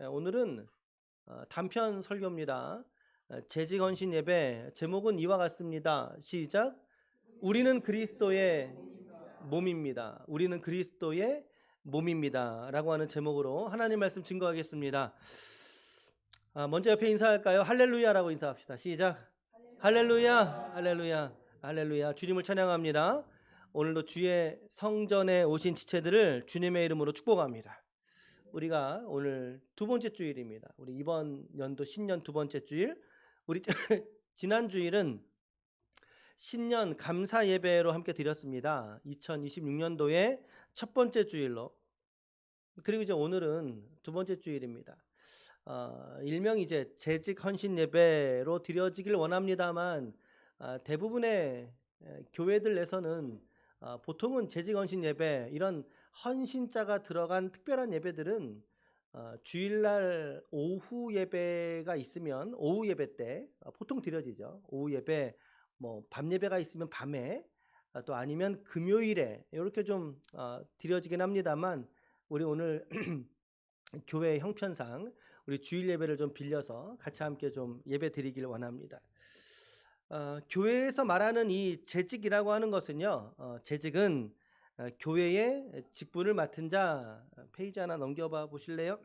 오늘은 단편 설교입니다. 재직헌신 예배 제목은 이와 같습니다. 시작. 우리는 그리스도의 몸입니다. 우리는 그리스도의 몸입니다. 라고 하는 제목으로 하나님 말씀 증거하겠습니다. 먼저 옆에 인사할까요? 할렐루야라고 인사합시다. 시작. 할렐루야, 할렐루야, 할렐루야. 주님을 찬양합니다. 오늘도 주의 성전에 오신 지체들을 주님의 이름으로 축복합니다. 우리가 오늘 두 번째 주일입니다. 우리 이번 연도 신년 두 번째 주일. 우리 지난 주일은 신년 감사 예배로 함께 드렸습니다. 2026년도의 첫 번째 주일로. 그리고 이제 오늘은 두 번째 주일입니다. 일명 이제 재직 헌신 예배로 드려지길 원합니다만 대부분의 교회들 내서는 보통은 재직 헌신 예배, 이런 헌신자가 들어간 특별한 예배들은 주일날 오후 예배가 있으면 오후 예배 때 보통 드려지죠. 오후 예배, 뭐 밤 예배가 있으면 밤에, 또 아니면 금요일에 이렇게 좀 드려지긴 합니다만, 우리 오늘 교회 형편상 우리 주일 예배를 좀 빌려서 같이 함께 좀 예배 드리길 원합니다. 교회에서 말하는 이 재직이라고 하는 것은요, 재직은 교회의 직분을 맡은 자, 페이지 하나 넘겨봐 보실래요?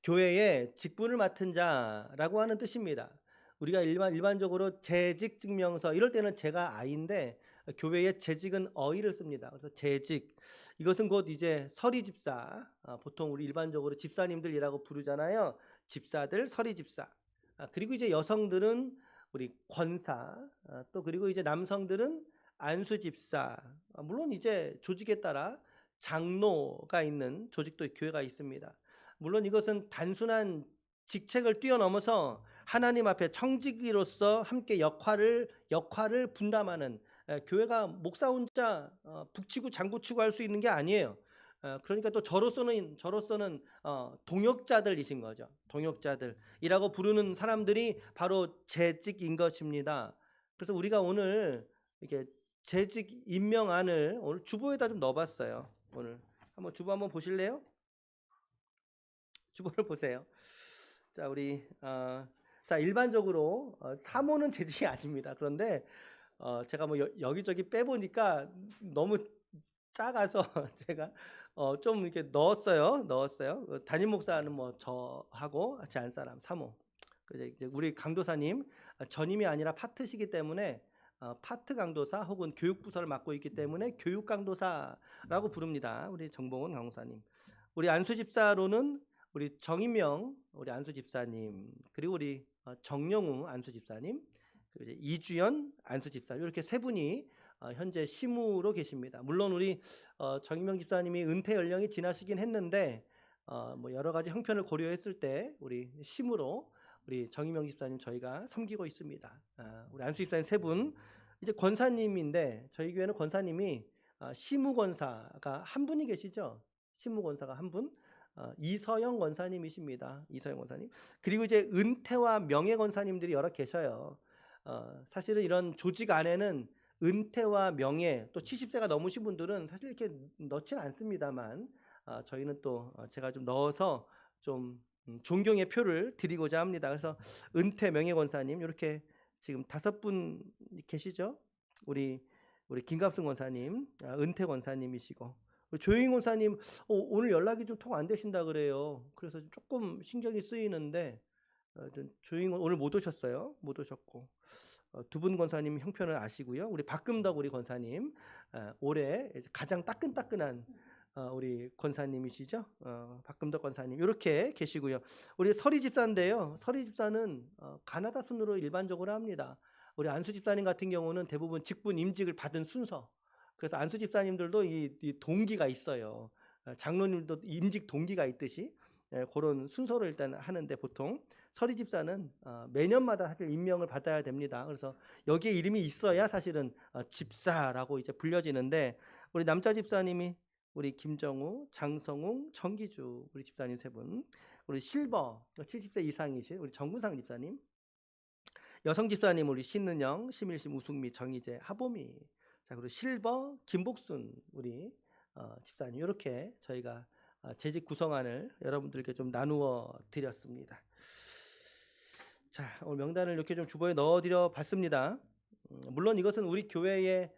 교회의 직분을 맡은 자라고 하는 뜻입니다. 우리가 일반적으로 재직 증명서 이럴 때는 제가 아인데 교회의 재직은 어이를 씁니다. 그래서 재직, 이것은 곧 이제 서리 집사, 보통 우리 일반적으로 집사님들이라고 부르잖아요. 집사들, 서리 집사. 그리고 이제 여성들은 우리 권사, 또 그리고 이제 남성들은 안수 집사. 물론 이제 조직에 따라 장로가 있는 조직도 교회가 있습니다. 물론 이것은 단순한 직책을 뛰어넘어서 하나님 앞에 청지기로서 함께 역할을 분담하는, 교회가 목사 혼자 북치고 장구치고 할 수 있는 게 아니에요. 그러니까 또 저로서는 동역자들이신 거죠. 동역자들이라고 부르는 사람들이 바로 재직인 것입니다. 그래서 우리가 오늘 이렇게 재직 임명안을 오늘 주보에다 좀 넣어봤어요. 오늘 한번 주보 한번 보실래요? 주보를 보세요. 자, 우리 자, 일반적으로 사모는 재직이 아닙니다. 그런데 제가 뭐 여기저기 빼보니까 너무 작아서 제가 좀 이렇게 넣었어요. 담임 목사는 뭐 저하고 같이 안 사람 사모. 이제 우리 강도사님 전임이 아니라 파트시기 때문에 파트 강도사 혹은 교육부서를 맡고 있기 때문에 교육 강도사라고 부릅니다. 우리 정봉원 강사님. 우리 안수 집사로는 우리 정인명 우리 안수 집사님, 그리고 우리 정영우 안수 집사님, 그리고 이제 이주연 안수 집사님, 이렇게 세 분이 현재 시무로 계십니다. 물론 우리 정인명 집사님이 은퇴 연령이 지나시긴 했는데 뭐 여러 가지 형편을 고려했을 때 우리 시무로 우리 정인명 집사님 저희가 섬기고 있습니다. 우리 안수 집사님 세 분, 이제 권사님인데 저희 교회는 권사님이 시무 권사가 한 분이 계시죠. 시무 권사가 한 분. 이서영 권사님이십니다. 이서영 권사님. 그리고 이제 은퇴와 명예 권사님들이 여러 계셔요. 사실은 이런 조직 안에는 은퇴와 명예, 또 70세가 넘으신 분들은 사실 이렇게 넣지는 않습니다만 저희는 또 제가 좀 넣어서 좀 존경의 표를 드리고자 합니다. 그래서 은퇴 명예 권사님 이렇게 지금 5분 계시죠? 우리 김갑승 권사님, 은퇴 권사님이시고, 조영인 권사님 오늘 연락이 좀 통 안 되신다 그래요. 그래서 조금 신경이 쓰이는데 조영인 오늘 못 오셨어요. 못 오셨고, 두 분 권사님 형편을 아시고요. 우리 박금덕 우리 권사님, 올해 가장 따끈따끈한 우리 권사님이시죠. 박금덕 권사님 이렇게 계시고요. 우리 서리 집사인데요. 서리 집사는 가나다 순으로 일반적으로 합니다. 우리 안수 집사님 같은 경우는 대부분 직분 임직을 받은 순서. 그래서 안수 집사님들도 이 동기가 있어요. 장로님도 임직 동기가 있듯이 그런 순서로 일단 하는데, 보통 서리 집사는 매년마다 사실 임명을 받아야 됩니다. 그래서 여기에 이름이 있어야 사실은 집사라고 이제 불려지는데, 우리 남자 집사님이 우리 김정우, 장성웅, 정기주 우리 집사님 세 분, 우리 실버 70세 이상이신 우리 정구상 집사님, 여성 집사님 우리 신은영, 심일심, 우승미, 정희재, 하보미, 자, 그리고 실버 김복순 우리 집사님, 이렇게 저희가 재직 구성안을 여러분들께 좀 나누어 드렸습니다. 자, 오늘 명단을 이렇게 좀 주보에 넣어드려 봤습니다. 물론 이것은 우리 교회의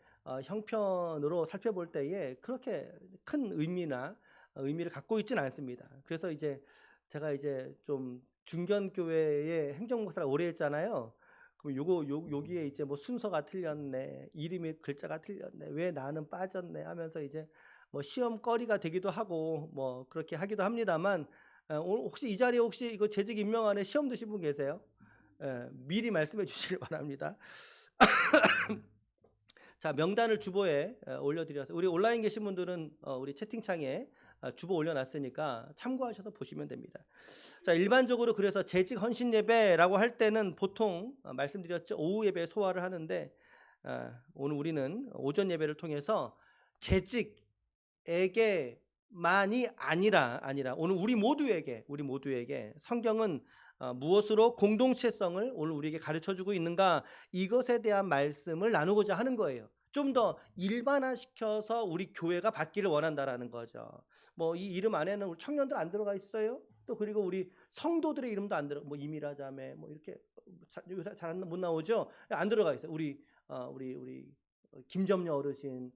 형편으로 살펴볼 때에 그렇게 큰 의미를 갖고 있지는 않습니다. 그래서 이제 제가 이제 좀 중견교회의 행정목사를 오래 했잖아요. 그럼 여기에 이제 뭐 순서가 틀렸네, 이름이 글자가 틀렸네, 왜 나는 빠졌네 하면서 이제 뭐 시험거리가 되기도 하고 뭐 그렇게 하기도 합니다만, 오늘 혹시 이 자리에 혹시 이거 재직 임명안에 시험 드신 분 계세요? 미리 말씀해 주시길 바랍니다. 자, 명단을 주보에 올려드려서 우리 온라인 계신 분들은 우리 채팅창에 주보 올려놨으니까 참고하셔서 보시면 됩니다. 자, 일반적으로 그래서 재직 헌신 예배라고 할 때는 보통 말씀드렸죠, 오후 예배 소화를 하는데, 오늘 우리는 오전 예배를 통해서 재직에게만이 아니라 오늘 우리 모두에게 성경은 무엇으로 공동체성을 오늘 우리에게 가르쳐주고 있는가, 이것에 대한 말씀을 나누고자 하는 거예요. 좀 더 일반화시켜서 우리 교회가 받기를 원한다라는 거죠. 뭐 이 이름 안에는 우리 청년들 안 들어가 있어요. 또 그리고 우리 성도들의 이름도 안 들어, 뭐 이미라 자매 뭐 이렇게 잘 못 나오죠. 안 들어가 있어요. 우리 김점녀 어르신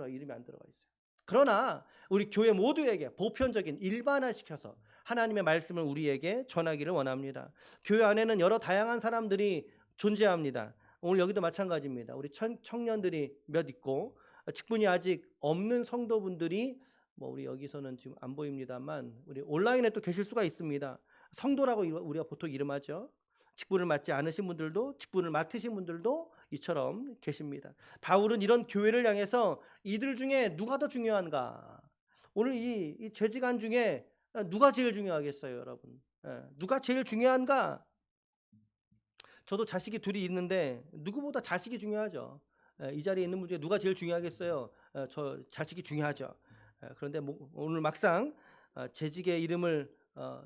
이름이 안 들어가 있어요. 그러나 우리 교회 모두에게 보편적인 일반화시켜서 하나님의 말씀을 우리에게 전하기를 원합니다. 교회 안에는 여러 다양한 사람들이 존재합니다. 오늘 여기도 마찬가지입니다. 우리 청년들이 몇 있고, 직분이 아직 없는 성도분들이 뭐 우리 여기서는 지금 안 보입니다만 우리 온라인에 또 계실 수가 있습니다. 성도라고 우리가 보통 이름하죠. 직분을 맡지 않으신 분들도, 직분을 맡으신 분들도 이처럼 계십니다. 바울은 이런 교회를 향해서 이들 중에 누가 더 중요한가? 오늘 이 죄지간 중에 누가 제일 중요하겠어요, 여러분? 누가 제일 중요한가? 저도 자식이 둘이 있는데 누구보다 자식이 중요하죠. 이 자리에 있는 분 중에 누가 제일 중요하겠어요? 저 자식이 중요하죠. 그런데 오늘 막상 재직의 이름을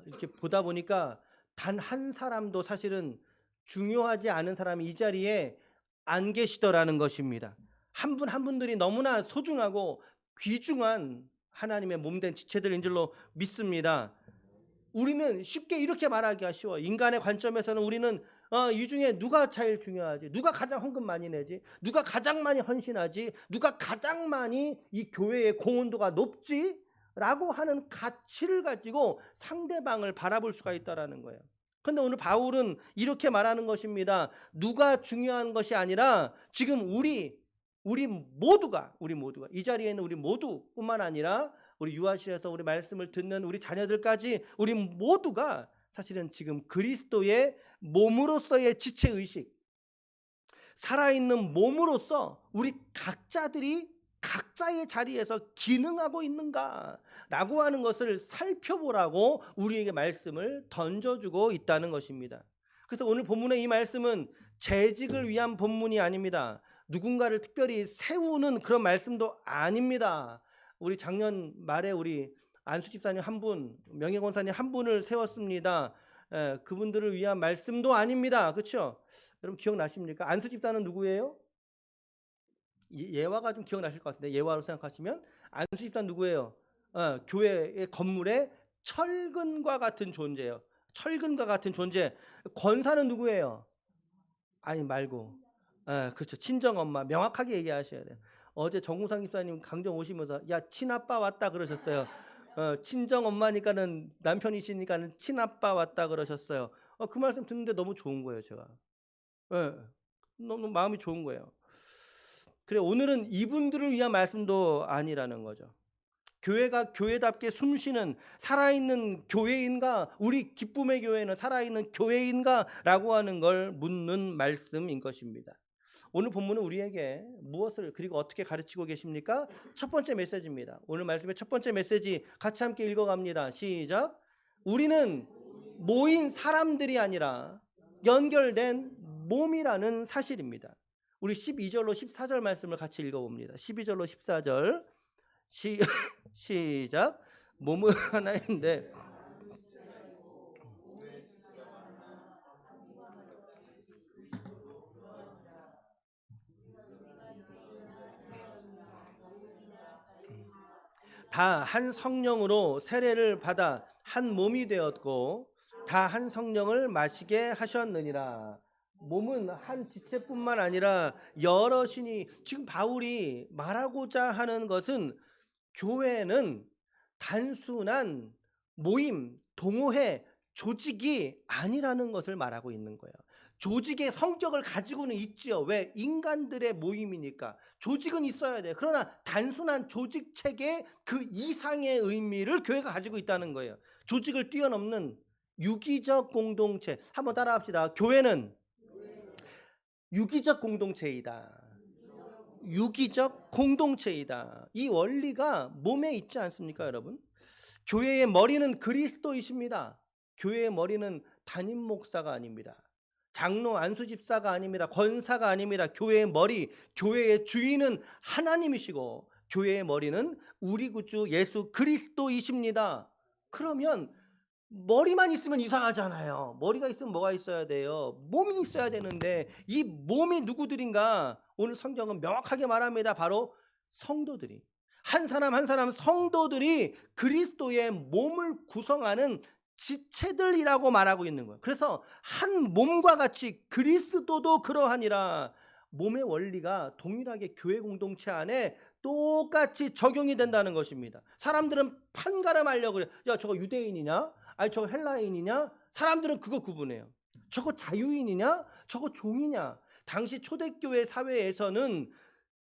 이렇게 보다 보니까 단 한 사람도 사실은 중요하지 않은 사람이 이 자리에 안 계시더라는 것입니다. 한 분 한 분들이 너무나 소중하고 귀중한 하나님의 몸된 지체들인 줄로 믿습니다. 우리는 쉽게 이렇게 말하기가 쉬워. 인간의 관점에서는 우리는 이 중에 누가 제일 중요하지? 누가 가장 헌금 많이 내지? 누가 가장 많이 헌신하지? 누가 가장 많이 이 교회의 공헌도가 높지? 라고 하는 가치를 가지고 상대방을 바라볼 수가 있다는 거예요. 근데 오늘 바울은 이렇게 말하는 것입니다. 누가 중요한 것이 아니라 지금 우리 모두가 이 자리에 있는 우리 모두뿐만 아니라 우리 유아실에서 우리 말씀을 듣는 우리 자녀들까지 우리 모두가 사실은 지금 그리스도의 몸으로서의 지체의식, 살아있는 몸으로서 우리 각자들이 각자의 자리에서 기능하고 있는가라고 하는 것을 살펴보라고 우리에게 말씀을 던져주고 있다는 것입니다. 그래서 오늘 본문의 이 말씀은 재직을 위한 본문이 아닙니다. 누군가를 특별히 세우는 그런 말씀도 아닙니다. 우리 작년 말에 우리 안수 집사님 한 분, 명예 권사님 한 분을 세웠습니다. 그분들을 위한 말씀도 아닙니다. 그렇죠? 여러분 기억나십니까? 안수 집사는 누구예요? 예화가 좀 기억나실 것 같은데, 예화로 생각하시면 안수 집사는 누구예요? 교회의 건물의 철근과 같은 존재예요. 철근과 같은 존재. 권사는 누구예요? 아니 말고, 그렇죠. 친정 엄마. 명확하게 얘기하셔야 돼요. 어제 정우상 집사님 강정 오시면서 야 친아빠 왔다 그러셨어요. 친정 엄마니까는 남편이시니까는 친아빠 왔다 그러셨어요. 그 말씀 듣는데 너무 좋은 거예요, 제가. 너무 마음이 좋은 거예요. 그래, 오늘은 이분들을 위한 말씀도 아니라는 거죠. 교회가 교회답게 숨쉬는 살아있는 교회인가, 우리 기쁨의 교회는 살아있는 교회인가 라고 하는 걸 묻는 말씀인 것입니다. 오늘 본문은 우리에게 무엇을 그리고 어떻게 가르치고 계십니까? 첫 번째 메시지입니다. 오늘 말씀의 첫 번째 메시지 같이 함께 읽어갑니다. 시작. 우리는 모인 사람들이 아니라 연결된 몸이라는 사실입니다. 우리 12절로 14절 말씀을 같이 읽어봅니다. 12절로 14절 시작. 몸은 하나인데 다 한 성령으로 세례를 받아 한 몸이 되었고 다 한 성령을 마시게 하셨느니라. 몸은 한 지체뿐만 아니라 여럿이니, 지금 바울이 말하고자 하는 것은 교회는 단순한 모임, 동호회, 조직이 아니라는 것을 말하고 있는 거예요. 조직의 성격을 가지고는 있지요. 왜? 인간들의 모임이니까. 조직은 있어야 돼요. 그러나 단순한 조직 체계 그 이상의 의미를 교회가 가지고 있다는 거예요. 조직을 뛰어넘는 유기적 공동체. 한번 따라합시다. 교회는 유기적 공동체이다. 유기적 공동체이다. 이 원리가 몸에 있지 않습니까, 여러분? 교회의 머리는 그리스도이십니다. 교회의 머리는 담임 목사가 아닙니다. 장로, 안수 집사가 아닙니다. 권사가 아닙니다. 교회의 머리, 교회의 주인은 하나님이시고 교회의 머리는 우리 구주 예수 그리스도이십니다. 그러면 머리만 있으면 이상하잖아요. 머리가 있으면 뭐가 있어야 돼요? 몸이 있어야 되는데 이 몸이 누구들인가? 오늘 성경은 명확하게 말합니다. 바로 성도들이. 한 사람 한 사람 성도들이 그리스도의 몸을 구성하는 지체들이라고 말하고 있는 거예요. 그래서 한 몸과 같이 그리스도도 그러하니라. 몸의 원리가 동일하게 교회 공동체 안에 똑같이 적용이 된다는 것입니다. 사람들은 판가름하려고 그래요. 야, 저거 유대인이냐? 아니, 저거 헬라인이냐? 사람들은 그거 구분해요. 저거 자유인이냐? 저거 종이냐? 당시 초대교회 사회에서는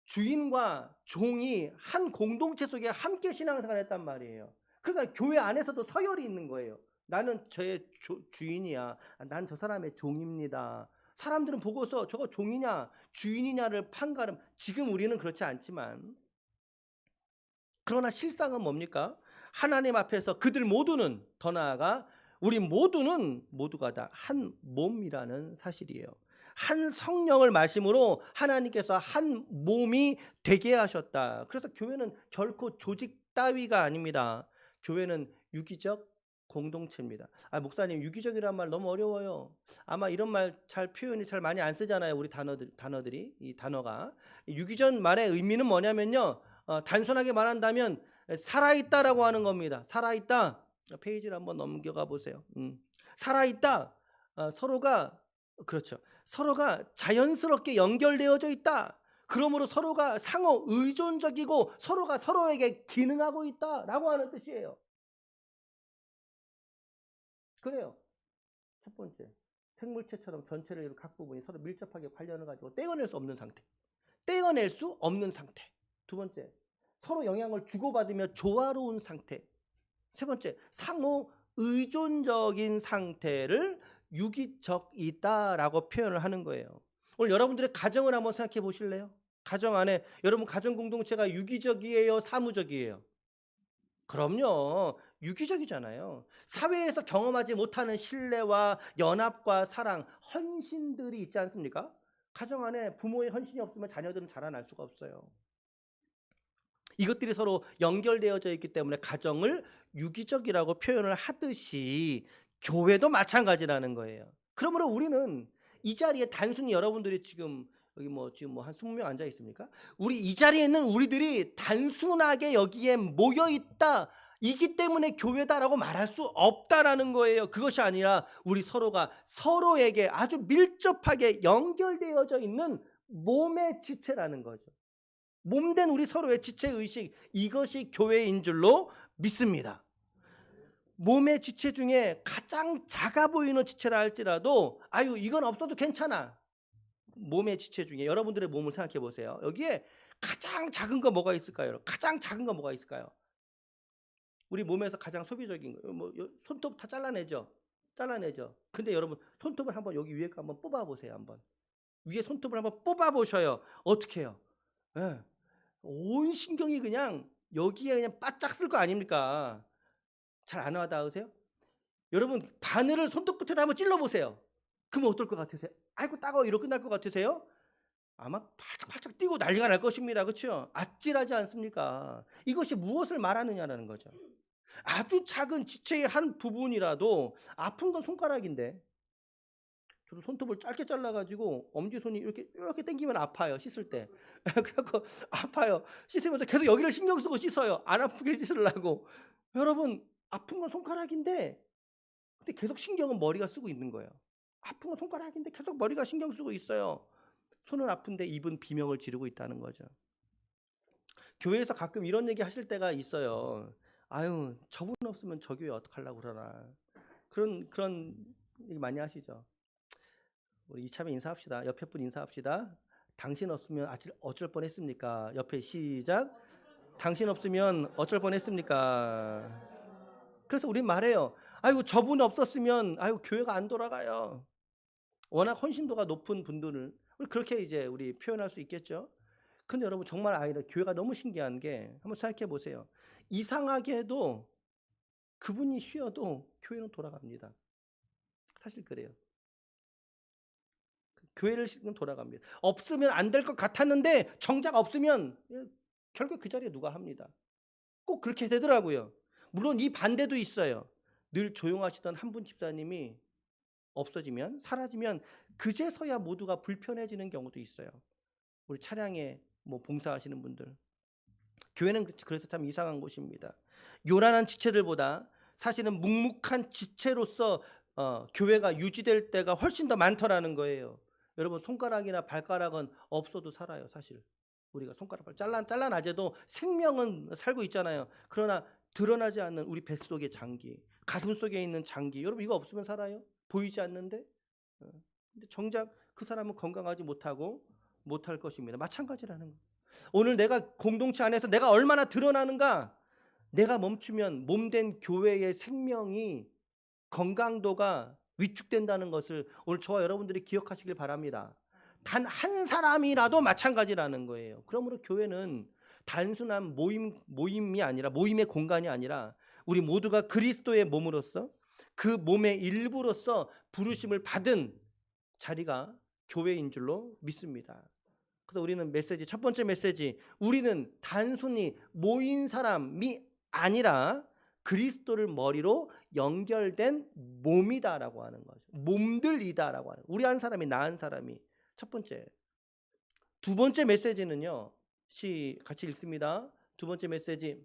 주인과 종이 한 공동체 속에 함께 신앙생활을 했단 말이에요. 그러니까 교회 안에서도 서열이 있는 거예요. 나는 저의 주인이야. 난 저 사람의 종입니다. 사람들은 보고서 저거 종이냐 주인이냐를 판가름. 지금 우리는 그렇지 않지만, 그러나 실상은 뭡니까? 하나님 앞에서 그들 모두는, 더 나아가 우리 모두가 다 한 몸이라는 사실이에요. 한 성령을 마심으로 하나님께서 한 몸이 되게 하셨다. 그래서 교회는 결코 조직 따위가 아닙니다. 교회는 유기적 공동체입니다. 목사님, 유기적이란 말 너무 어려워요. 아마 이런 말 잘 표현이 잘 많이 안 쓰잖아요. 우리 단어들이. 이 단어가 유기적 말의 의미는 뭐냐면요, 단순하게 말한다면 살아있다라고 하는 겁니다. 살아있다. 페이지를 한번 넘겨가 보세요. 살아있다. 서로가, 그렇죠, 서로가 자연스럽게 연결되어져 있다. 그러므로 서로가 상호 의존적이고 서로가 서로에게 기능하고 있다라고 하는 뜻이에요. 그래요. 첫 번째, 생물체처럼 전체를 각 부분이 서로 밀접하게 관련을 가지고 떼어낼 수 없는 상태. 떼어낼 수 없는 상태. 두 번째, 서로 영향을 주고받으며 조화로운 상태. 세 번째, 상호 의존적인 상태를 유기적이다라고 표현을 하는 거예요. 오늘 여러분들의 가정을 한번 생각해 보실래요? 가정 안에 여러분 가정 공동체가 유기적이에요, 사무적이에요? 그럼요. 유기적이잖아요. 사회에서 경험하지 못하는 신뢰와 연합과 사랑, 헌신들이 있지 않습니까? 가정 안에 부모의 헌신이 없으면 자녀들은 자라날 수가 없어요. 이것들이 서로 연결되어져 있기 때문에 가정을 유기적이라고 표현을 하듯이 교회도 마찬가지라는 거예요. 그러므로 우리는 이 자리에 단순히 여러분들이 지금 여기 지금 한 20명 앉아 있습니까? 우리 이 자리에 있는 우리들이 단순하게 여기에 모여 있다, 이기 때문에 교회다라고 말할 수 없다라는 거예요. 그것이 아니라 우리 서로가 서로에게 아주 밀접하게 연결되어져 있는 몸의 지체라는 거죠. 몸된 우리 서로의 지체의식, 이것이 교회인 줄로 믿습니다. 몸의 지체 중에 가장 작아 보이는 지체라 할지라도 이건 없어도 괜찮아. 몸의 지체 중에 여러분들의 몸을 생각해 보세요. 여기에 가장 작은 거 뭐가 있을까요? 가장 작은 거 뭐가 있을까요? 우리 몸에서 가장 소비적인 거, 손톱 다 잘라내죠. 근데 여러분 손톱을 한번 여기 위에 거 한번 뽑아 보세요. 한번 위에 손톱을 한번 뽑아 보셔요. 어떻게 해요? 네. 온 신경이 그냥 여기에 그냥 바짝 쓸 거 아닙니까? 잘 안 와닿으세요? 여러분 바늘을 손톱 끝에다 한번 찔러보세요. 그러면 어떨 것 같으세요? 아이고 따가워, 이러고 끝날 것 같으세요? 아마 팔짝팔짝 뛰고 난리가 날 것입니다. 그렇죠? 아찔하지 않습니까? 이것이 무엇을 말하느냐라는 거죠. 아주 작은 지체의 한 부분이라도 아픈 건 손가락인데 저도 손톱을 짧게 잘라가지고 엄지손이 이렇게 당기면 아파요, 씻을 때. 그래갖고 아파요. 씻으면서 계속 여기를 신경 쓰고 씻어요. 안 아프게 씻으려고. 여러분, 아픈 건 손가락인데 근데 계속 신경은 머리가 쓰고 있는 거예요. 아픈 건 손가락인데 계속 머리가 신경 쓰고 있어요. 손은 아픈데 입은 비명을 지르고 있다는 거죠. 교회에서 가끔 이런 얘기 하실 때가 있어요. 아유, 저분 없으면 저 교회 어떡하려고 그러나. 그런 얘기 많이 하시죠. 우리 이참에 인사합시다. 옆에 분 인사합시다. 당신 없으면 어쩔 뻔했습니까? 옆에 시작. 당신 없으면 어쩔 뻔했습니까? 그래서 우린 말해요. 아이고, 저분 없었으면 아이고, 교회가 안 돌아가요. 워낙 헌신도가 높은 분들을 그렇게 이제 우리 표현할 수 있겠죠. 근데 여러분, 정말 아이들 교회가 너무 신기한 게, 한번 생각해 보세요. 이상하게도 그분이 쉬어도 교회는 돌아갑니다. 사실 그래요. 교회를 돌아갑니다. 없으면 안 될 것 같았는데 정작 없으면 결국 그 자리에 누가 합니다. 꼭 그렇게 되더라고요. 물론 이 반대도 있어요. 늘 조용하시던 한 분 집사님이 없어지면, 사라지면 그제서야 모두가 불편해지는 경우도 있어요. 우리 차량에 뭐 봉사하시는 분들. 교회는 그래서 참 이상한 곳입니다. 요란한 지체들보다 사실은 묵묵한 지체로서 교회가 유지될 때가 훨씬 더 많더라는 거예요. 여러분, 손가락이나 발가락은 없어도 살아요, 사실. 우리가 손가락 잘라놔도 생명은 살고 있잖아요. 그러나 드러나지 않는 우리 뱃속의 장기, 가슴 속에 있는 장기, 여러분 이거 없으면 살아요? 보이지 않는데? 근데 정작 그 사람은 건강하지 못할 것입니다. 마찬가지라는 거예요. 오늘 내가 공동체 안에서 내가 얼마나 드러나는가? 내가 멈추면 몸된 교회의 생명이, 건강도가 위축된다는 것을 오늘 저와 여러분들이 기억하시길 바랍니다. 단 한 사람이라도 마찬가지라는 거예요. 그러므로 교회는 단순한 모임이 아니라, 모임의 공간이 아니라 우리 모두가 그리스도의 몸으로서, 그 몸의 일부로서 부르심을 받은 자리가 교회인 줄로 믿습니다. 그래서 우리는 첫 번째 메시지, 우리는 단순히 모인 사람이 아니라 그리스도를 머리로 연결된 몸이다라고 하는 거죠. 몸들이다라고 하는, 우리 한 사람이, 나 한 사람이. 첫 번째. 두 번째 메시지는요, 같이 읽습니다. 두 번째 메시지,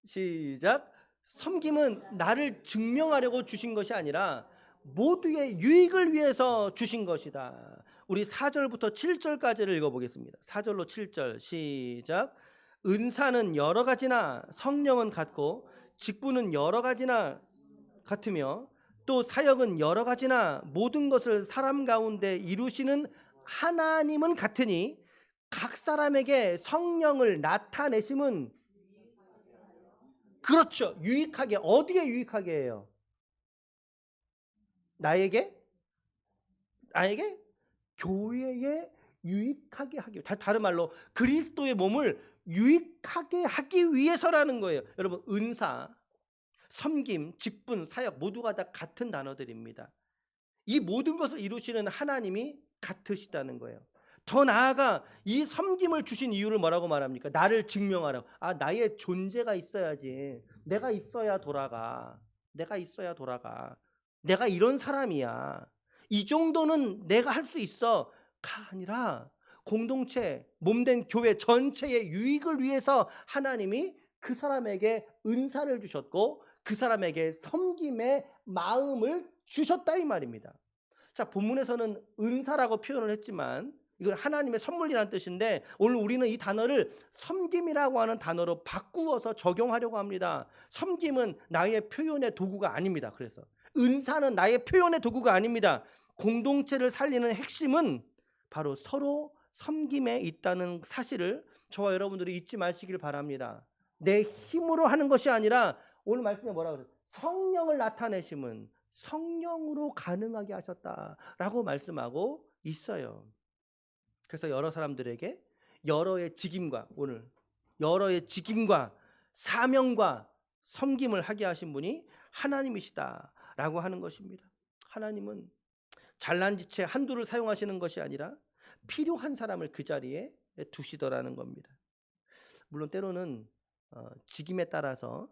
시작. 섬김은 나를 증명하려고 주신 것이 아니라 모두의 유익을 위해서 주신 것이다. 우리 4절부터 7절까지를 읽어보겠습니다. 4절로 7절 시작. 은사는 여러 가지나 성령은 같고 직분은 여러 가지나 같으며 또 사역은 여러 가지나 모든 것을 사람 가운데 이루시는 하나님은 같으니 각 사람에게 성령을 나타내심은, 그렇죠, 유익하게. 어디에 유익하게 해요? 나에게? 교회에 유익하게 하기. 다른 말로 그리스도의 몸을 유익하게 하기 위해서라는 거예요. 여러분, 은사, 섬김, 직분, 사역 모두가 다 같은 단어들입니다. 이 모든 것을 이루시는 하나님이 같으시다는 거예요. 더 나아가 이 섬김을 주신 이유를 뭐라고 말합니까? 나를 증명하라고. 나의 존재가 있어야지. 내가 있어야 돌아가. 내가 이런 사람이야. 이 정도는 내가 할 수 있어가 아니라 공동체, 몸된 교회 전체의 유익을 위해서 하나님이 그 사람에게 은사를 주셨고 그 사람에게 섬김의 마음을 주셨다, 이 말입니다. 자, 본문에서는 은사라고 표현을 했지만 이건 하나님의 선물이라는 뜻인데, 오늘 우리는 이 단어를 섬김이라고 하는 단어로 바꾸어서 적용하려고 합니다. 섬김은 나의 표현의 도구가 아닙니다. 그래서 은사는 나의 표현의 도구가 아닙니다. 공동체를 살리는 핵심은 바로 서로 섬김에 있다는 사실을 저와 여러분들이 잊지 마시길 바랍니다. 내 힘으로 하는 것이 아니라, 오늘 말씀에 뭐라고 그래요? 성령을 나타내심은 성령으로 가능하게 하셨다라고 말씀하고 있어요. 그래서 여러 사람들에게 여러의 직임과 사명과 섬김을 하게 하신 분이 하나님이시다라고 하는 것입니다. 하나님은 잘난 지체 한두를 사용하시는 것이 아니라 필요한 사람을 그 자리에 두시더라는 겁니다. 물론 때로는 직임에 따라서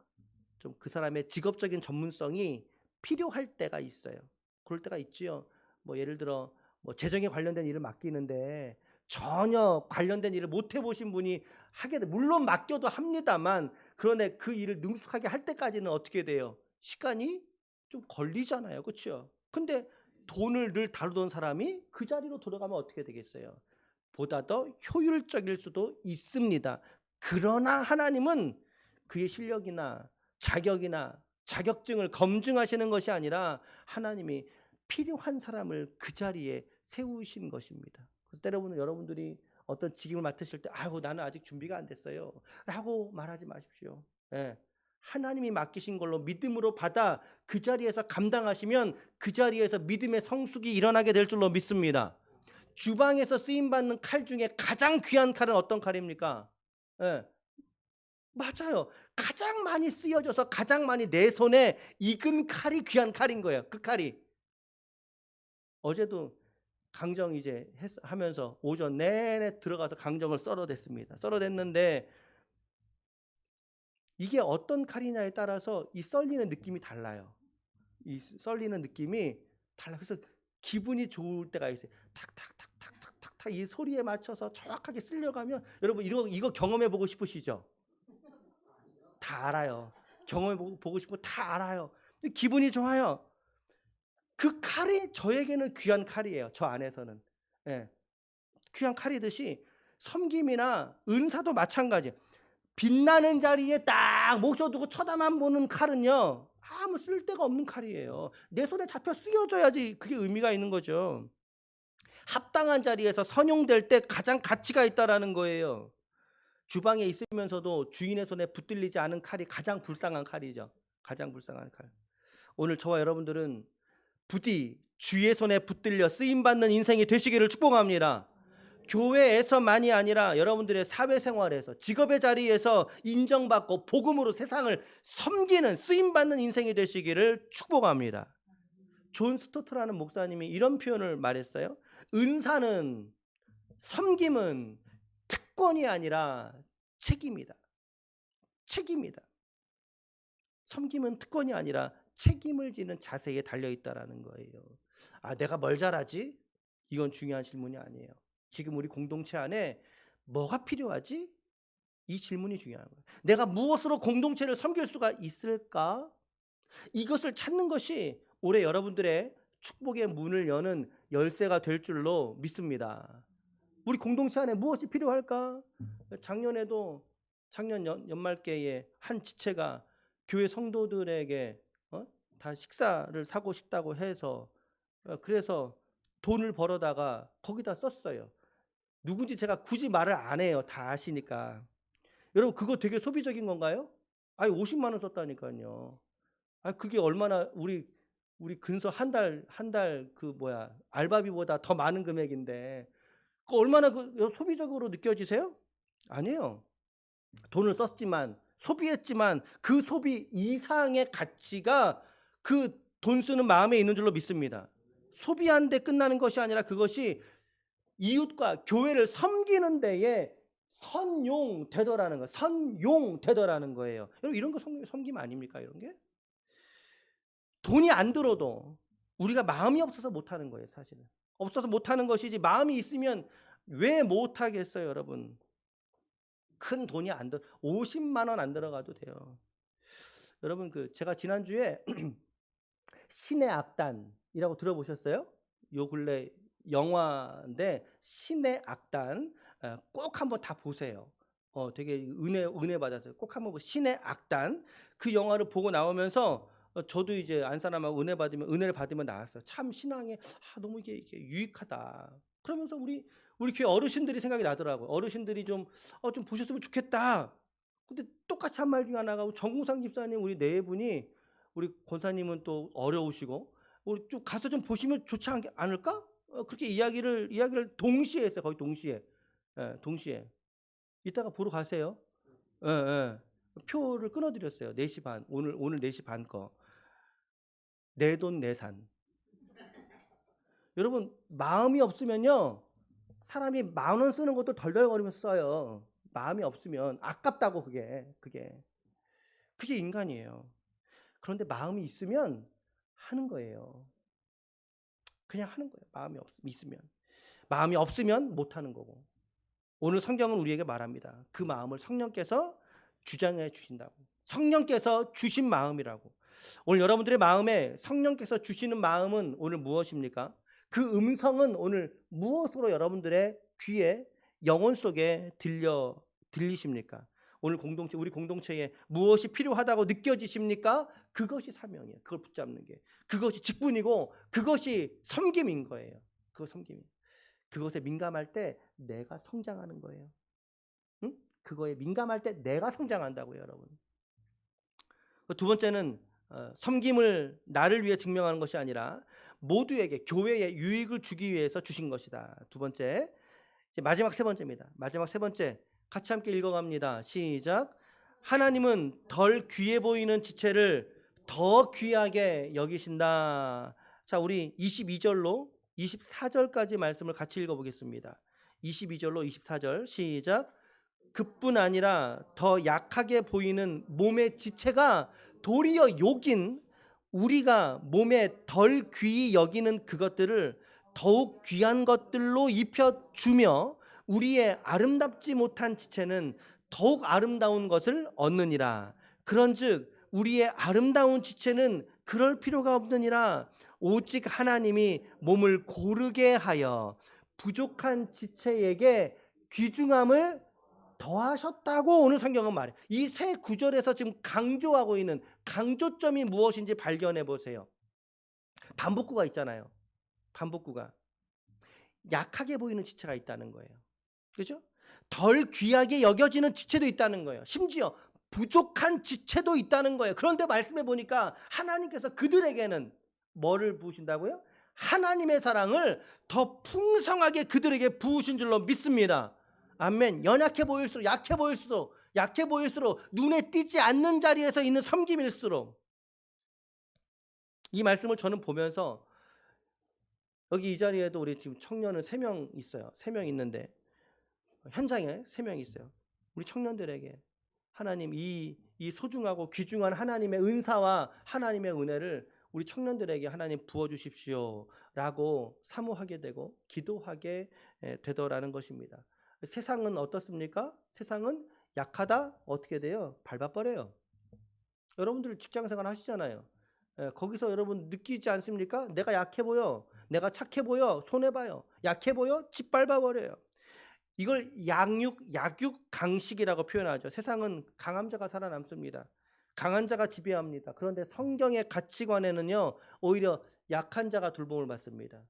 좀 그 사람의 직업적인 전문성이 필요할 때가 있어요. 그럴 때가 있지요. 뭐 예를 들어 뭐 재정에 관련된 일을 맡기는데 전혀 관련된 일을 못 해보신 분이 하게 돼. 물론 맡겨도 합니다만 그런데 그 일을 능숙하게 할 때까지는 어떻게 돼요? 시간이 좀 걸리잖아요. 그렇죠? 근데 돈을 늘 다루던 사람이 그 자리로 돌아가면 어떻게 되겠어요? 보다 더 효율적일 수도 있습니다. 그러나 하나님은 그의 실력이나 자격이나 자격증을 검증하시는 것이 아니라 하나님이 필요한 사람을 그 자리에 세우신 것입니다. 그래서 때로는 여러분들이 어떤 직임을 맡으실 때 아이고 나는 아직 준비가 안 됐어요 라고 말하지 마십시오. 예. 하나님이 맡기신 걸로 믿음으로 받아 그 자리에서 감당하시면 그 자리에서 믿음의 성숙이 일어나게 될 줄로 믿습니다. 주방에서 쓰임받는 칼 중에 가장 귀한 칼은 어떤 칼입니까? 예. 맞아요. 가장 많이 쓰여져서 가장 많이 내 손에 익은 칼이 귀한 칼인 거예요. 그 칼이. 어제도 강정 이제 하면서 오전 내내 들어가서 강정을 썰어댔습니다. 썰어댔는데 이게 어떤 칼이냐에 따라서 이 썰리는 느낌이 달라요. 이 썰리는 느낌이 달라. 그래서 기분이 좋을 때가 있어요. 탁탁탁탁탁탁탁 이 소리에 맞춰서 정확하게 쓸려가면 여러분 이거 경험해 보고 싶으시죠? 다 알아요. 경험해 보고 싶고 다 알아요. 기분이 좋아요. 그 칼이 저에게는 귀한 칼이에요. 저 안에서는. 예. 귀한 칼이듯이 섬김이나 은사도 마찬가지예요. 빛나는 자리에 딱 모셔두고 쳐다만 보는 칼은요. 아무 쓸데가 없는 칼이에요. 내 손에 잡혀 쓰여져야지 그게 의미가 있는 거죠. 합당한 자리에서 선용될 때 가장 가치가 있다라는 거예요. 주방에 있으면서도 주인의 손에 붙들리지 않은 칼이 가장 불쌍한 칼이죠. 가장 불쌍한 칼. 오늘 저와 여러분들은 부디 주의 손에 붙들려 쓰임받는 인생이 되시기를 축복합니다. 교회에서만이 아니라 여러분들의 사회생활에서 직업의 자리에서 인정받고 복음으로 세상을 섬기는 쓰임받는 인생이 되시기를 축복합니다. 존 스토트라는 목사님이 이런 표현을 말했어요. 은사는 섬김은 특권이 아니라 책임이다. 책임이다. 섬김은 특권이 아니라 책임을 지는 자세에 달려있다라는 거예요. 아, 내가 뭘 잘하지? 이건 중요한 질문이 아니에요. 지금 우리 공동체 안에 뭐가 필요하지? 이 질문이 중요한 거예요. 내가 무엇으로 공동체를 섬길 수가 있을까? 이것을 찾는 것이 올해 여러분들의 축복의 문을 여는 열쇠가 될 줄로 믿습니다. 우리 공동체 안에 무엇이 필요할까? 작년 연말께에 한 지체가 교회 성도들에게 다 식사를 사고 싶다고 해서 그래서 돈을 벌어다가 거기다 썼어요. 누군지 제가 굳이 말을 안 해요. 다 아시니까. 여러분 그거 되게 소비적인 건가요? 아니 50만 원 썼다니까요. 아 그게 얼마나 우리 근서 한 달 그 알바비보다 더 많은 금액인데 그 얼마나 그 소비적으로 느껴지세요? 아니에요. 돈을 썼지만 소비했지만 그 소비 이상의 가치가 그 돈 쓰는 마음에 있는 줄로 믿습니다. 소비한 데 끝나는 것이 아니라 그것이 이웃과 교회를 섬기는 데에 선용되더라는 거예요. 선용되더라는 거예요. 여러분 이런 거 섬김 아닙니까? 이런 게? 돈이 안 들어도 우리가 마음이 없어서 못하는 거예요. 사실은. 없어서 못하는 것이지 마음이 있으면 왜 못하겠어요. 여러분. 큰 돈이 50만 원 안 들어가도 돼요. 여러분 제가 지난주에 신의 악단이라고 들어보셨어요? 요 근래 영화인데 신의 악단 꼭 한번 다 보세요. 되게 은혜 받았어요. 꼭 한번 신의 악단 그 영화를 보고 나오면서 저도 이제 안사람하고 은혜를 받으면 나왔어요. 참 신앙에 너무 이게 유익하다. 그러면서 우리 교회 어르신들이 생각이 나더라고요. 어르신들이 좀 보셨으면 좋겠다. 근데 똑같이 한 말 중에 하나가 정우상 집사님 우리 네 분이 우리 권사님은 또 어려우시고 우리 좀 가서 좀 보시면 좋지 않을까? 그렇게 이야기를 동시에 했어요. 거의 동시에. 예, 동시에. 이따가 보러 가세요. 예, 예. 표를 끊어드렸어요. 4시 반. 오늘 4시 반 거. 내 돈 내산. 여러분 마음이 없으면요. 사람이 10,000원 쓰는 것도 덜덜거리면서 써요. 마음이 없으면 아깝다고 그게. 그게 인간이에요. 그런데 마음이 있으면 하는 거예요. 그냥 하는 거예요. 마음이 있으면. 마음이 없으면 못 하는 거고. 오늘 성경은 우리에게 말합니다. 그 마음을 성령께서 주장해 주신다고. 성령께서 주신 마음이라고. 오늘 여러분들의 마음에 성령께서 주시는 마음은 오늘 무엇입니까? 그 음성은 오늘 무엇으로 여러분들의 귀에, 영혼 속에 들리십니까? 오늘 우리 공동체에 무엇이 필요하다고 느껴지십니까? 그것이 사명이에요. 그걸 붙잡는 게. 그것이 직분이고 그것이 섬김인 거예요. 그거 섬김이. 그것에 민감할 때 내가 성장하는 거예요. 응? 그거에 민감할 때 내가 성장한다고요, 여러분. 두 번째는 섬김을 나를 위해 증명하는 것이 아니라 모두에게 교회에 유익을 주기 위해서 주신 것이다. 두 번째, 이제 마지막 세 번째입니다. 마지막 세 번째 같이 함께 읽어갑니다. 시작. 하나님은 덜 귀해 보이는 지체를 더 귀하게 여기신다. 자, 우리 22절로 24절까지 말씀을 같이 읽어보겠습니다. 22절로 24절 시작. 그뿐 아니라 더 약하게 보이는 몸의 지체가 도리어 욕인 우리가 몸에 덜 귀히 여기는 그것들을 더욱 귀한 것들로 입혀주며 우리의 아름답지 못한 지체는 더욱 아름다운 것을 얻느니라. 그런즉 우리의 아름다운 지체는 그럴 필요가 없느니라. 오직 하나님이 몸을 고르게 하여 부족한 지체에게 귀중함을 더하셨다고 오늘 성경은 말해요. 이 세 구절에서 지금 강조하고 있는 강조점이 무엇인지 발견해 보세요. 반복구가 있잖아요. 반복구가. 약하게 보이는 지체가 있다는 거예요. 그죠? 덜 귀하게 여겨지는 지체도 있다는 거예요. 심지어 부족한 지체도 있다는 거예요. 그런데 말씀해 보니까 하나님께서 그들에게는 뭐를 부으신다고요? 하나님의 사랑을 더 풍성하게 그들에게 부으신 줄로 믿습니다. 아멘. 연약해 보일수록 약해 보일수록 눈에 띄지 않는 자리에서 있는 섬김일수록 이 말씀을 저는 보면서 여기 이 자리에도 우리 지금 청년은 3명 있어요. 3명 있는데 현장에 3명 있어요. 우리 청년들에게 하나님 이 소중하고 귀중한 하나님의 은사와 하나님의 은혜를 우리 청년들에게 하나님 부어주십시오 라고 사모하게 되고 기도하게 되더라는 것입니다. 세상은 어떻습니까? 세상은 약하다 어떻게 돼요? 밟아버려요. 여러분들 직장생활 하시잖아요. 거기서 여러분 느끼지 않습니까? 내가 약해 보여, 내가 착해 보여, 손해봐요. 약해 보여, 짓밟아버려요. 이걸 약육 강식이라고 표현하죠. 세상은 강한 자가 살아남습니다. 강한 자가 지배합니다. 그런데 성경의 가치관에는요, 오히려 약한 자가 돌봄을 받습니다.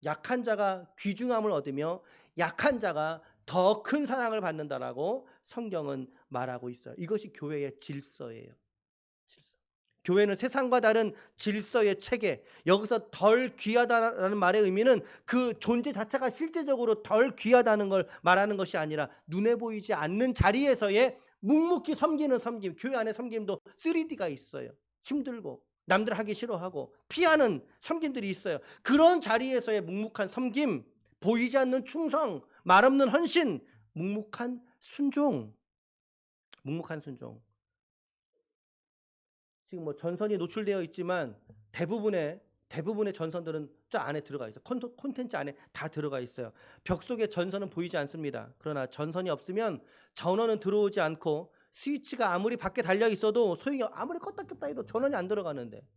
약한 자가 귀중함을 얻으며 약한 자가 더 큰 사랑을 받는다라고 성경은 말하고 있어요. 이것이 교회의 질서예요. 질서. 교회는 세상과 다른 질서의 체계. 여기서 덜 귀하다라는 말의 의미는 그 존재 자체가 실제적으로 덜 귀하다는 걸 말하는 것이 아니라 눈에 보이지 않는 자리에서의 묵묵히 섬기는 섬김. 교회 안에 섬김도 3D가 있어요. 힘들고 남들 하기 싫어하고 피하는 섬김들이 있어요. 그런 자리에서의 묵묵한 섬김, 보이지 않는 충성, 말없는 헌신, 묵묵한 순종. 지금 뭐 전선이 노출되어 있지만 대부분의 전선들은 저 안에 들어가 있어요. 콘텐츠 안에 다 들어가 있어요. 벽 속에 전선은 보이지 않습니다. 그러나 전선이 없으면 전원은 들어오지 않고 스위치가 아무리 밖에 달려 있어도 소용이 아무리 껐다 켰다 해도 전원이 안 들어가는데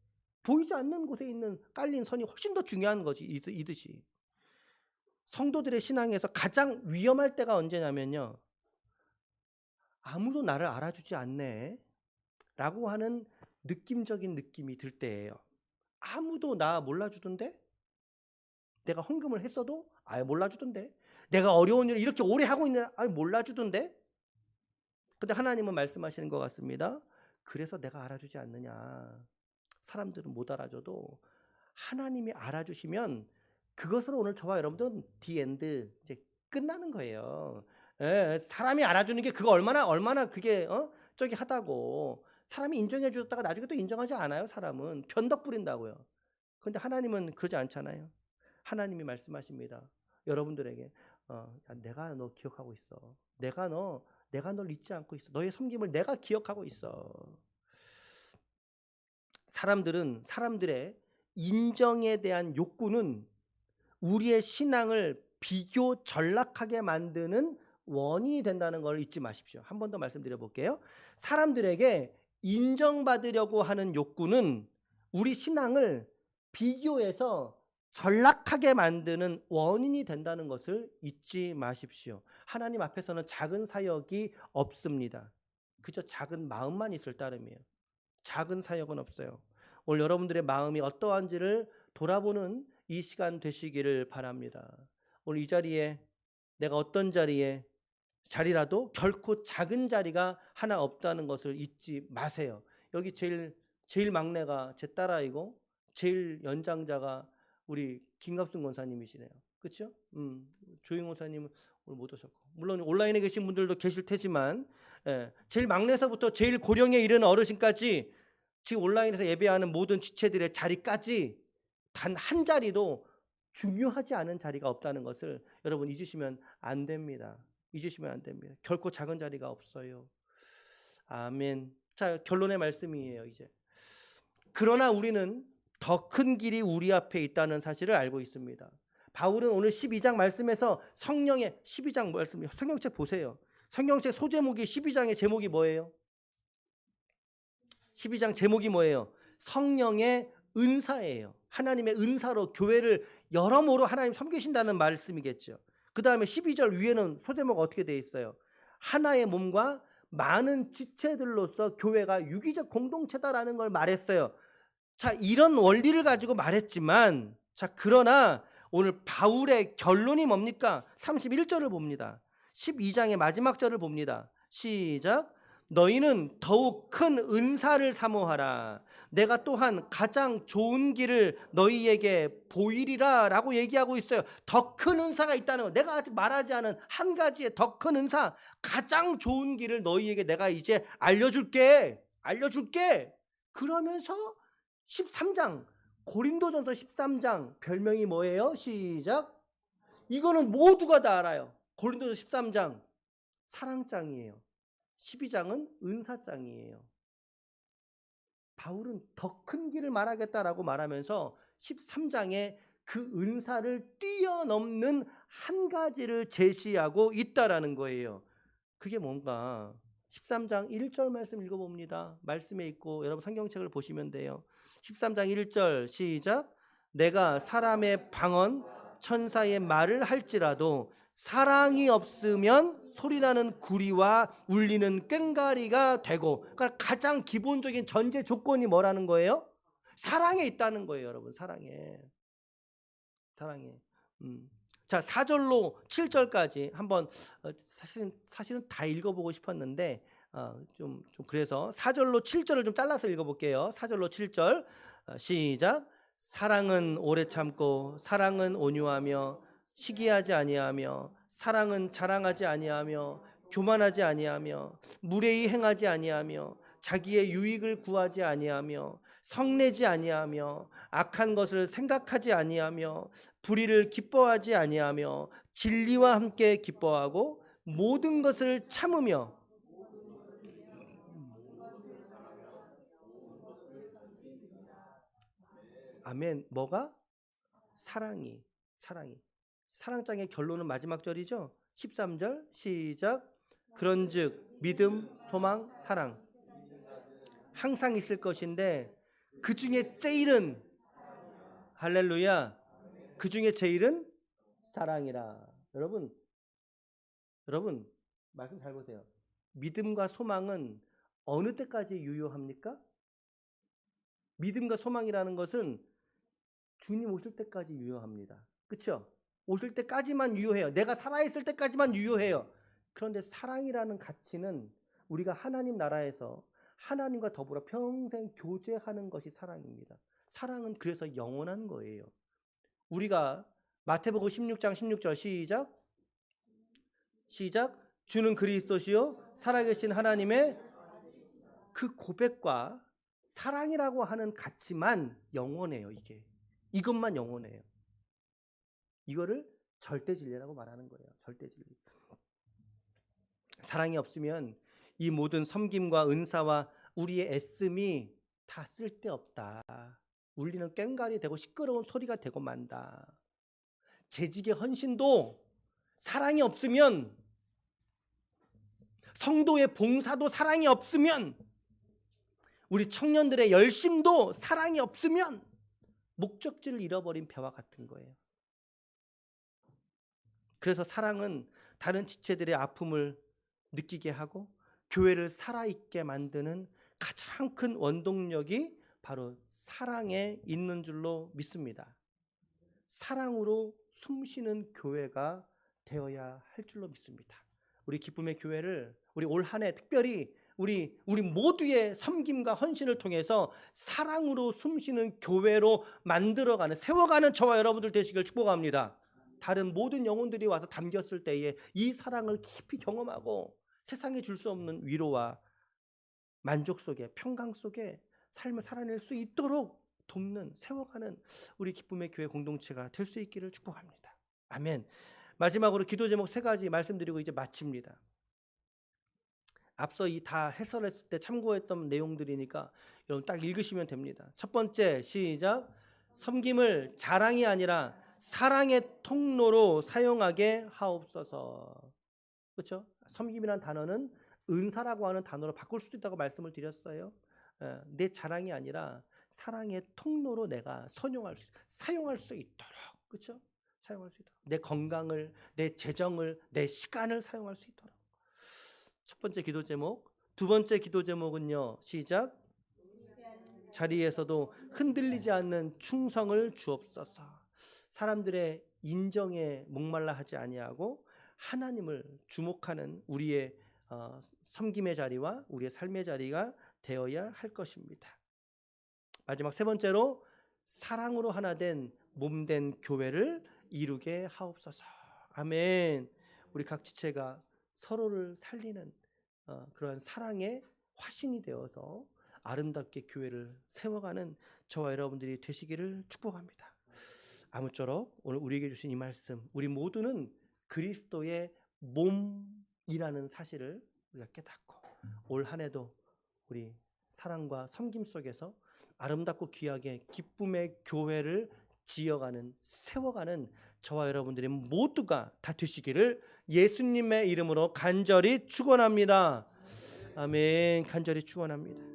보이지 않는 곳에 있는 깔린 선이 훨씬 더 중요한 거지 이듯이. 성도들의 신앙에서 가장 위험할 때가 언제냐면요. 아무도 나를 알아주지 않네 라고 하는 느낌적인 느낌이 들 때예요. 아무도 나 몰라주던데? 내가 헌금을 했어도 아예 몰라주던데? 내가 어려운 일을 이렇게 오래 하고 있는데 아예 몰라주던데? 근데 하나님은 말씀하시는 것 같습니다. 그래서 내가 알아주지 않느냐. 사람들은 못 알아줘도 하나님이 알아주시면 그것으로 오늘 저와 여러분들은 디 엔드 이제 끝나는 거예요. 사람이 알아주는 게 그거 얼마나 그게 저기 하다고 사람이 인정해 주었다가 나중에 또 인정하지 않아요. 사람은 변덕 부린다고요. 그런데 하나님은 그러지 않잖아요. 하나님이 말씀하십니다. 여러분들에게 내가 너 기억하고 있어. 내가 널 잊지 않고 있어. 너의 섬김을 내가 기억하고 있어. 사람들의 인정에 대한 욕구는 우리의 신앙을 비교 전락하게 만드는 원인이 된다는 걸 잊지 마십시오. 한 번 더 말씀드려 볼게요. 사람들에게 인정받으려고 하는 욕구는 우리 신앙을 비교해서 전락하게 만드는 원인이 된다는 것을 잊지 마십시오. 하나님 앞에서는 작은 사역이 없습니다. 그저 작은 마음만 있을 따름이에요. 작은 사역은 없어요. 오늘 여러분들의 마음이 어떠한지를 돌아보는 이 시간 되시기를 바랍니다. 오늘 이 자리에 내가 어떤 자리라도 결코 작은 자리가 하나 없다는 것을 잊지 마세요. 여기 제일 막내가 제 딸아이고 제일 연장자가 우리 김갑순 권사님이시네요. 그렇죠? 조용 권사님은 오늘 못 오셨고, 물론 온라인에 계신 분들도 계실 테지만, 제일 막내서부터 제일 고령에 이르는 어르신까지 지금 온라인에서 예배하는 모든 지체들의 자리까지 단 한 자리도 중요하지 않은 자리가 없다는 것을 여러분 잊으시면 안 됩니다. 잊으시면 안 됩니다. 결코 작은 자리가 없어요. 아멘. 자, 결론의 말씀이에요, 이제. 그러나 우리는 더 큰 길이 우리 앞에 있다는 사실을 알고 있습니다. 바울은 오늘 12장 말씀에서 성령의 12장 말씀, 성경책 보세요. 성경책 소제목이 12장의 제목이 뭐예요? 12장 제목이 뭐예요? 성령의 은사예요. 하나님의 은사로 교회를 여러모로 하나님 섬기신다는 말씀이겠죠. 그 다음에 12절 위에는 소제목 어떻게 되어 있어요? 하나의 몸과 많은 지체들로서 교회가 유기적 공동체다라는 걸 말했어요. 자, 이런 원리를 가지고 말했지만, 자, 그러나 오늘 바울의 결론이 뭡니까? 31절을 봅니다. 12장의 마지막 절을 봅니다. 시작. 너희는 더욱 큰 은사를 사모하라. 내가 또한 가장 좋은 길을 너희에게 보이리라 라고 얘기하고 있어요. 더 큰 은사가 있다는 거. 내가 아직 말하지 않은 한 가지의 더 큰 은사, 가장 좋은 길을 너희에게 내가 이제 알려줄게. 그러면서 13장, 고린도전서 13장 별명이 뭐예요? 시작. 이거는 모두가 다 알아요. 고린도전서 13장 사랑장이에요. 12장은 은사장이에요. 바울은 더 큰 길을 말하겠다라고 말하면서 13장에 그 은사를 뛰어넘는 한 가지를 제시하고 있다라는 거예요. 그게 뭔가 13장 1절 말씀 읽어봅니다. 말씀에 있고 여러분 성경책을 보시면 돼요. 13장 1절 시작. 내가 사람의 방언 천사의 말을 할지라도 사랑이 없으면 소리나는 구리와 울리는 꽹과리가 되고, 그러니까 가장 기본적인 전제 조건이 뭐라는 거예요? 사랑에 있다는 거예요, 여러분. 사랑에. 자, 4절로 7절까지 한번 사실은 다 읽어보고 싶었는데 좀 그래서 4절로 7절을 좀 잘라서 읽어볼게요. 4절로 7절 시작. 사랑은 오래 참고 사랑은 온유하며 시기하지 아니하며 사랑은 자랑하지 아니하며 교만하지 아니하며 무례히 행하지 아니하며 자기의 유익을 구하지 아니하며 성내지 아니하며 악한 것을 생각하지 아니하며 불의를 기뻐하지 아니하며 진리와 함께 기뻐하고 모든 것을 참으며 아멘. 뭐가? 사랑이. 사랑장의 결론은 마지막 절이죠. 13절 시작. 그런즉 믿음, 소망, 사랑 항상 있을 것인데 그 중에 제일은 할렐루야. 그 중에 제일은 사랑이라. 여러분 말씀 잘 보세요. 믿음과 소망은 어느 때까지 유효합니까? 믿음과 소망이라는 것은 주님 오실 때까지 유효합니다. 그렇죠? 오실 때까지만 유효해요. 내가 살아있을 때까지만 유효해요. 그런데 사랑이라는 가치는 우리가 하나님 나라에서 하나님과 더불어 평생 교제하는 것이 사랑입니다. 사랑은 그래서 영원한 거예요. 우리가 마태복음 16장 16절 시작. 주는 그리스도시요 살아계신 하나님의 그 고백과 사랑이라고 하는 가치만 영원해요. 이것만 영원해요. 이거를 절대 진리라고 말하는 거예요. 절대 진리. 사랑이 없으면 이 모든 섬김과 은사와 우리의 애씀이 다 쓸데없다. 울리는 꽹과리 되고 시끄러운 소리가 되고 만다. 재직의 헌신도 사랑이 없으면, 성도의 봉사도 사랑이 없으면, 우리 청년들의 열심도 사랑이 없으면 목적지를 잃어버린 배와 같은 거예요. 그래서 사랑은 다른 지체들의 아픔을 느끼게 하고 교회를 살아있게 만드는 가장 큰 원동력이 바로 사랑에 있는 줄로 믿습니다. 사랑으로 숨쉬는 교회가 되어야 할 줄로 믿습니다. 우리 기쁨의 교회를 우리 올 한 해 특별히 우리 모두의 섬김과 헌신을 통해서 사랑으로 숨쉬는 교회로 만들어가는, 세워가는 저와 여러분들 되시길 축복합니다. 다른 모든 영혼들이 와서 담겼을 때에 이 사랑을 깊이 경험하고 세상에 줄 수 없는 위로와 만족 속에, 평강 속에 삶을 살아낼 수 있도록 돕는, 세워가는 우리 기쁨의 교회 공동체가 될 수 있기를 축복합니다. 아멘. 마지막으로 기도 제목 3가지 말씀드리고 이제 마칩니다. 앞서 이 다 해설했을 때 참고했던 내용들이니까 여러분 딱 읽으시면 됩니다. 첫 번째, 시작. 섬김을 자랑이 아니라 사랑의 통로로 사용하게 하옵소서. 그렇죠? 섬김이라는 단어는 은사라고 하는 단어로 바꿀 수도 있다고 말씀을 드렸어요. 내 자랑이 아니라 사랑의 통로로 내가 사용할 수 있도록, 그렇죠? 사용할 수 있도록 내 건강을, 내 재정을, 내 시간을 사용할 수 있도록. 첫 번째 기도 제목. 두 번째 기도 제목은요, 시작. 자리에서도 흔들리지 않는 충성을 주옵소서. 사람들의 인정에 목말라 하지 아니하고 하나님을 주목하는 우리의 섬김의 자리와 우리의 삶의 자리가 되어야 할 것입니다. 마지막 3번째로, 사랑으로 하나 된 몸된 교회를 이루게 하옵소서. 아멘. 우리 각 지체가 서로를 살리는 그러한 사랑의 화신이 되어서 아름답게 교회를 세워가는 저와 여러분들이 되시기를 축복합니다. 아무쪼록 오늘 우리에게 주신 이 말씀, 우리 모두는 그리스도의 몸이라는 사실을 우리가 깨닫고 올 한 해도 우리 사랑과 섬김 속에서 아름답고 귀하게 기쁨의 교회를 지어가는, 세워가는 저와 여러분들이 모두가 다 되시기를 예수님의 이름으로 간절히 축원합니다. 아멘. 간절히 축원합니다.